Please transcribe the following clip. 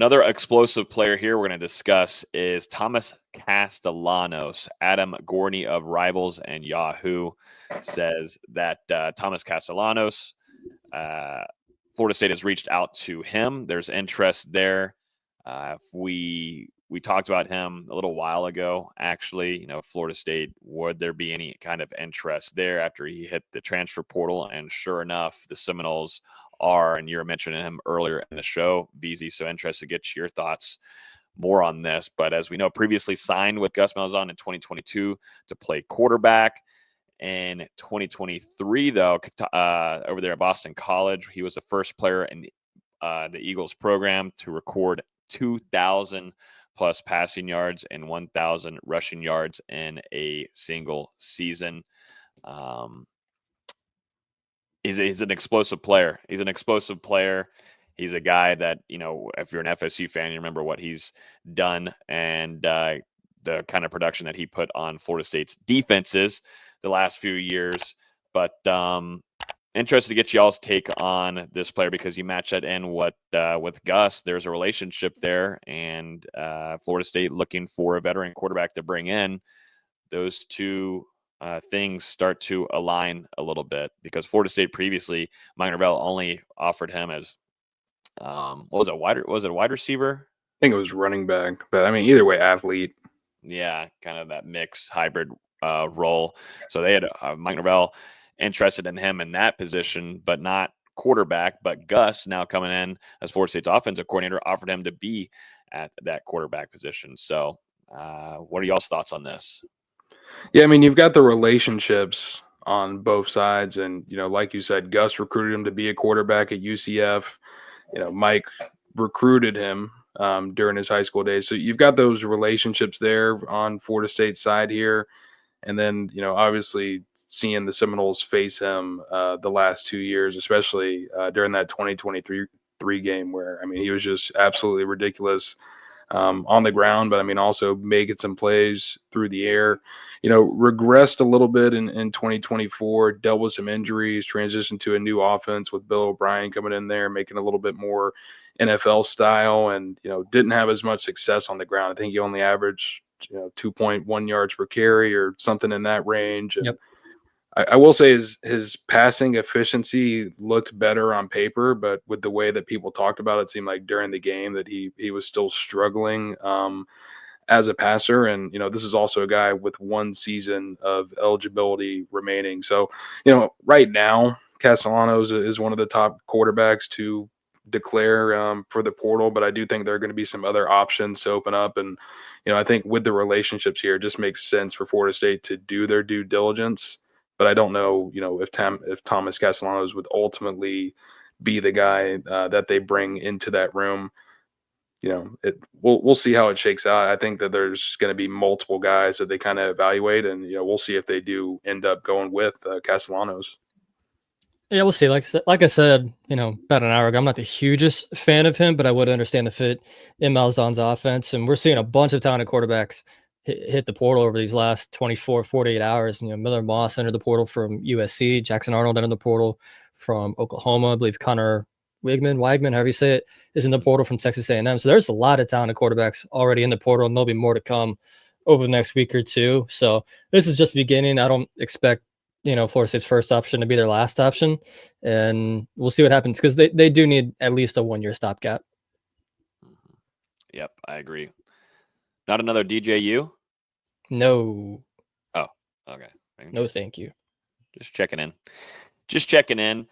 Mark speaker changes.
Speaker 1: Another explosive player here we're going to discuss is Thomas Castellanos. Adam Gorney of Rivals and Yahoo says that Thomas Castellanos, Florida State has reached out to him. There's interest there. We talked about him a little while ago, actually. Florida State, would there be any kind of interest there after he hit the transfer portal? And sure enough, the Seminoles are, and you were mentioning him earlier in the show, VZ. So interested to get your thoughts more on this. But as we know, previously signed with Gus Malzahn in 2022 to play quarterback. In 2023, though, over there at Boston College, he was the first player in the Eagles program to record 2,000 plus passing yards and 1,000 rushing yards in a single season. He's an explosive player. He's an explosive player. He's a guy that, if you're an FSU fan, you remember what he's done and the kind of production that he put on Florida State's defenses the last few years. But interested to get y'all's take on this player because you match that in with Gus. There's a relationship there, and Florida State looking for a veteran quarterback to bring in. Those two things start to align a little bit because Florida State previously, Mike Norvell only offered him as was it a wide receiver?
Speaker 2: I think it was running back, but I mean, either way, athlete.
Speaker 1: Yeah, kind of that mix hybrid role. So they had Mike Norvell interested in him in that position, but not quarterback. But Gus, now coming in as Florida State's offensive coordinator, offered him to be at that quarterback position. So what are y'all's thoughts on this?
Speaker 2: Yeah, I mean, you've got the relationships on both sides. And, like you said, Gus recruited him to be a quarterback at UCF. Mike recruited him during his high school days. So you've got those relationships there on Florida State's side here. And then, obviously seeing the Seminoles face him the last 2 years, especially during that 2023 game where, I mean, he was just absolutely ridiculous on the ground, but I mean, also making some plays through the air. Regressed a little bit in 2024, dealt with some injuries, transitioned to a new offense with Bill O'Brien coming in there, making a little bit more NFL style, and didn't have as much success on the ground. I think he only averaged 2.1 yards per carry or something in that range. And
Speaker 3: yep.
Speaker 2: I will say his passing efficiency looked better on paper, but with the way that people talked about it, it seemed like during the game that he was still struggling as a passer. And, this is also a guy with 1 season of eligibility remaining. So, right now, Castellanos is one of the top quarterbacks to declare for the portal, but I do think there are going to be some other options to open up. And, I think with the relationships here, it just makes sense for Florida State to do their due diligence. But I don't know, if Thomas Castellanos would ultimately be the guy that they bring into that room. We'll see how it shakes out. I think that there's going to be multiple guys that they kind of evaluate, and we'll see if they do end up going with Castellanos.
Speaker 3: Yeah, we'll see. Like I said, about an hour ago, I'm not the hugest fan of him, but I would understand the fit in Malzahn's offense, and we're seeing a bunch of talented quarterbacks hit the portal over these last 24, 48 hours. Miller Moss entered the portal from USC, Jackson Arnold entered the portal from Oklahoma. I believe Connor Weigman, however you say it, is in the portal from Texas A&M. So there's a lot of talented quarterbacks already in the portal, and there'll be more to come over the next week or two. So this is just the beginning. I don't expect, Florida State's first option to be their last option, and we'll see what happens because they do need at least a 1-year stopgap.
Speaker 1: Yep, I agree. Not another DJU?
Speaker 3: No.
Speaker 1: Oh, okay.
Speaker 3: No, thank you.
Speaker 1: Just checking in.